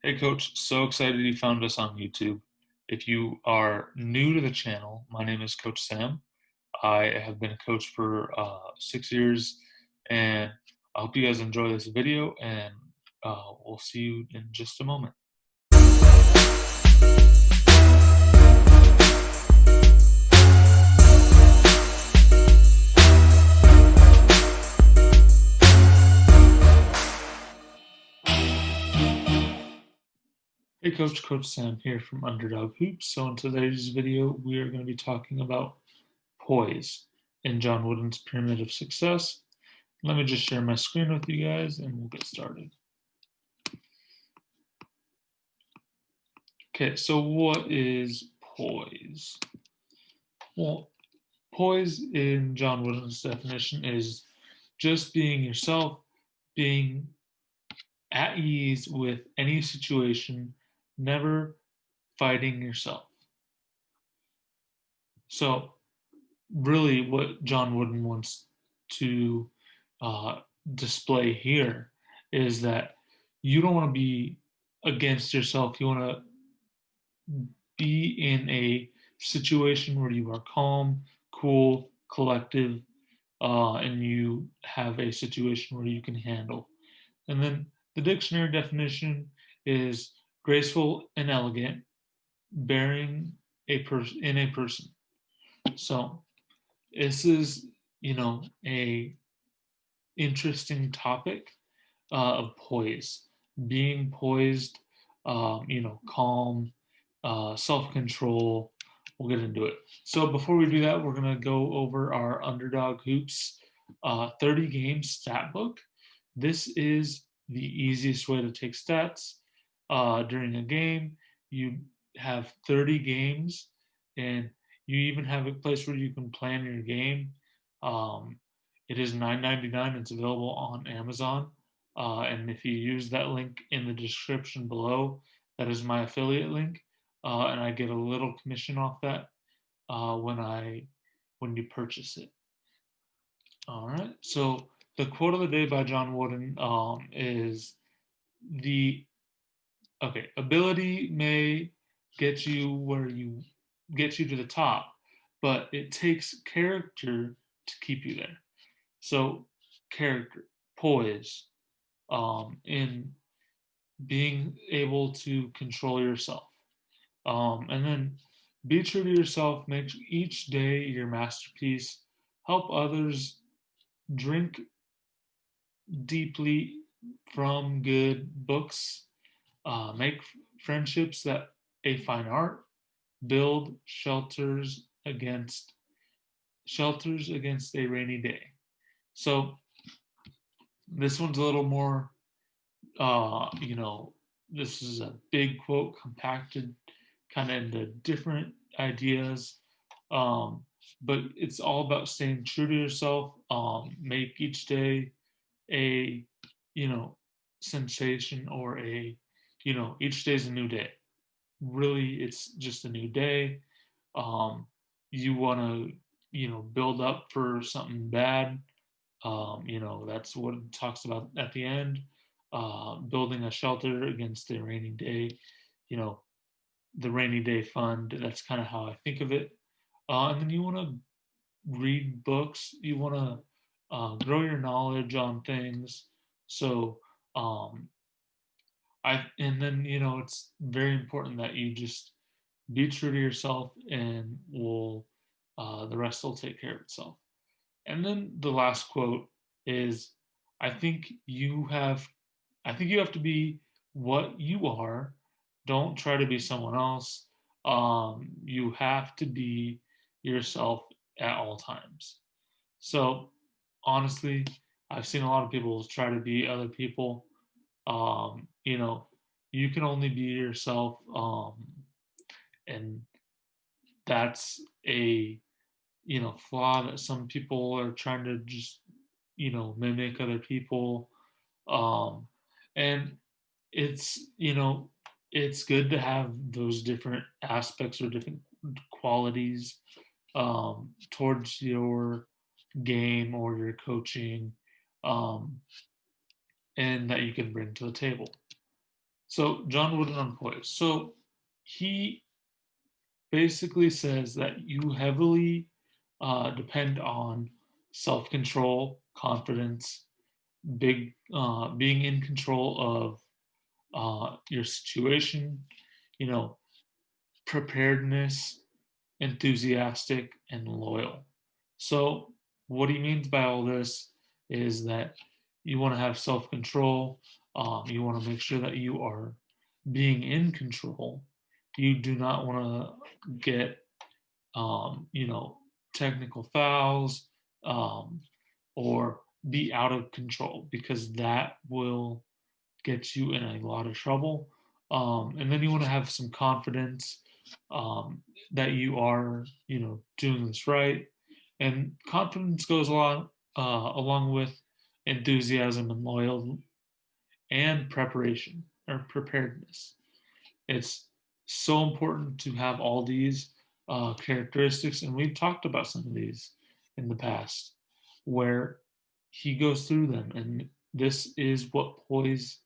Hey Coach, so excited you found us on YouTube. If you are new to the channel, my name is Coach Sam. I have been a coach for 6 years, and I hope you guys enjoy this video, and we'll see you in just a moment. Hey Coach, Coach Sam here from Underdog Hoops. So in today's video, we are going to be talking about poise in John Wooden's Pyramid of Success. Let me just share my screen with you guys, and we'll get started. Okay, so what is poise? Well, poise in John Wooden's definition is just being yourself, being at ease with any situation, never fighting yourself. So, really, what John Wooden wants to uh, display here is that you don't want to be against yourself. You want to be in a situation where you are calm, cool, collective, and you have a situation where you can handle. And then the dictionary definition is graceful and elegant, bearing a person in a person. So this is, a interesting topic of poise, being poised, calm, self control. We'll get into it. So before we do that, we're going to go over our Underdog Hoops 30 game stat book. This is the easiest way to take stats during a game. You have 30 games, and you even have a place where you can plan your game. Um, it is $9.99. It's available on Amazon. And if you use that link in the description below, that is my affiliate link, and I get a little commission off that when you purchase it. All right. So the quote of the day by John Wooden is the ability may get you to the top, but it takes character to keep you there. So character, poise, in being able to control yourself. And then be true to yourself, make each day your masterpiece, help others, drink deeply from good books, make friendships that a fine art, build shelters against a rainy day. So this one's a little more, this is a big quote compacted kind of into different ideas. Um, but it's all about staying true to yourself. Make each day a, you know, sensation or each day is a new day. Really, it's just a new day. You want to, build up for something bad. That's what it talks about at the end. Building a shelter against a rainy day. You know, the rainy day fund. That's kind of how I think of it. And then you want to read books. You want to grow your knowledge on things. So, um, and then it's very important that you just be true to yourself, and will the rest will take care of itself. And then the last quote is, I think you have I think you have to be what you are. Don't try to be someone else. You have to be yourself at all times. So honestly, I've seen a lot of people try to be other people. Um, you know, you can only be yourself, and that's a flaw that some people are trying to just mimic other people. Um, and it's it's good to have those different aspects or different qualities towards your game or your coaching, um, and that you can bring to the table. So John Wooden on Poise. So he basically says that you heavily depend on self-control, confidence, being in control of your situation, you know, preparedness, enthusiastic, and loyal. So, what he means by all this is that you want to have self control, you want to make sure that you are being in control. You do not want to get, you know, technical fouls um, or be out of control because that will gets you in a lot of trouble. And then you want to have some confidence um, that you are, you know, doing this right. And confidence goes along with enthusiasm and loyal and preparation or preparedness. It's so important to have all these characteristics, and we've talked about some of these in the past, where he goes through them, and this is what poise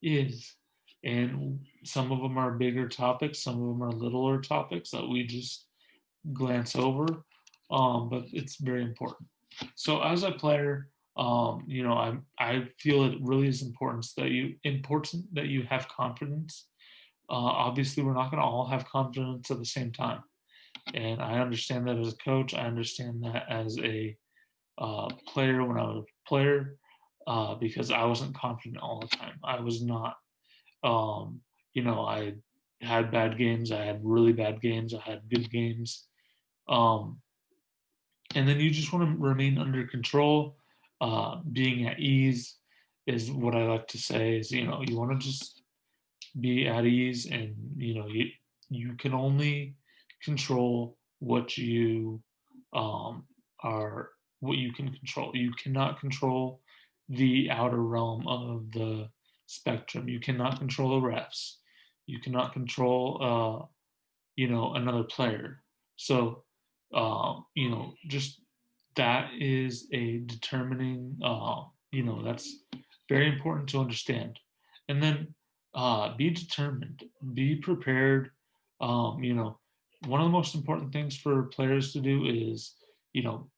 is. And some of them are bigger topics, some of them are littler topics that we just glance over, but it's very important. So as a player, you know, I feel it really is important that you have confidence. Obviously, we're not going to all have confidence at the same time, and I understand that as a coach. I understand that as a player when I was a player, because I wasn't confident all the time. I was not. Um, you know, I had bad games. I had really bad games. I had good games. Um, and then you just want to remain under control. Being at ease is what I like to say. Is, you know, you want to just be at ease, and you know, you can only control what you um, are what you can control. You cannot control the outer realm of the spectrum. You cannot control the refs. You cannot control you know, another player. So you know, just that is a determining you know, that's very important to understand. And then be determined, be prepared. You know, one of the most important things for players to do is, you know,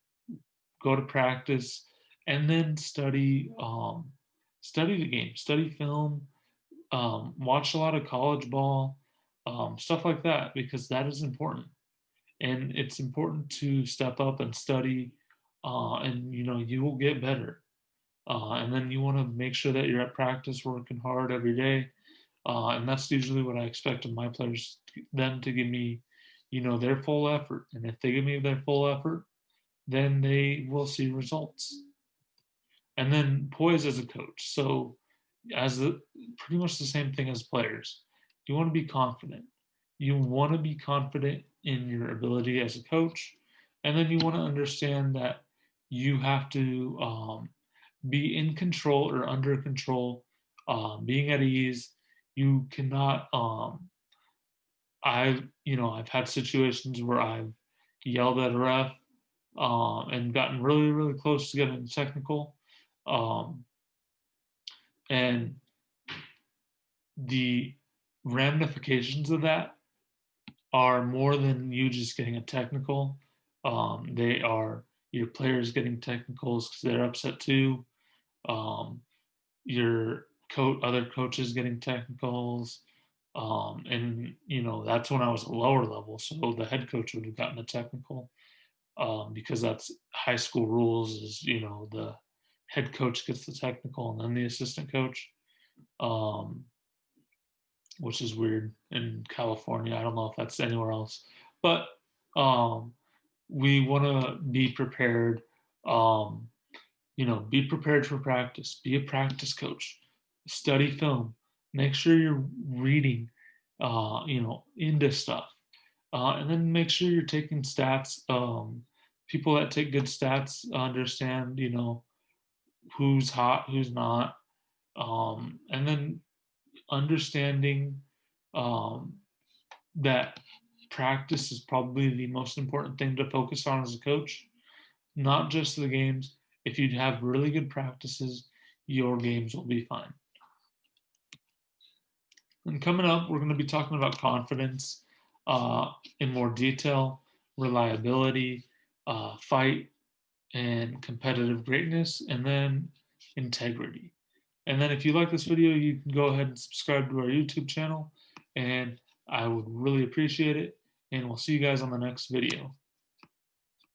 go to practice and then study the game, study film, watch a lot of college ball, stuff like that, because that is important. And it's important to step up and study, and you know, you will get better. And then you want to make sure that you're at practice working hard every day. And that's usually what I expect of my players, them to give me, you know, their full effort. And if they give me their full effort, then they will see results. And then poise as a coach. So as the pretty much the same thing as players. You want to be confident. You want to be confident in your ability as a coach, and then you want to understand that you have to be in control or under control, being at ease. You cannot. I've had situations where I've yelled at a ref and gotten really really close to getting technical, um, and the ramifications of that are more than you just getting a technical. They are your players getting technicals because they're upset too. Um, your other coaches getting technicals. And you know, that's when I was a lower level, so the head coach would have gotten a technical, because that's high school rules. Is, you know, the head coach gets the technical and then the assistant coach. Um, which is weird in California. I don't know if that's anywhere else, but um, we want to be prepared. Um, you know, be prepared for practice. Be a practice coach. Study film. Make sure you're reading, you know, into stuff, and then make sure you're taking stats. People that take good stats understand, you know, who's hot, who's not, and then understanding um, that practice is probably the most important thing to focus on as a coach, not just the games. If you have really good practices, your games will be fine. And coming up, we're going to be talking about confidence in more detail, reliability, fight, and competitive greatness, and then integrity. And then if you like this video, you can go ahead and subscribe to our YouTube channel, and I would really appreciate it. And we'll see you guys on the next video.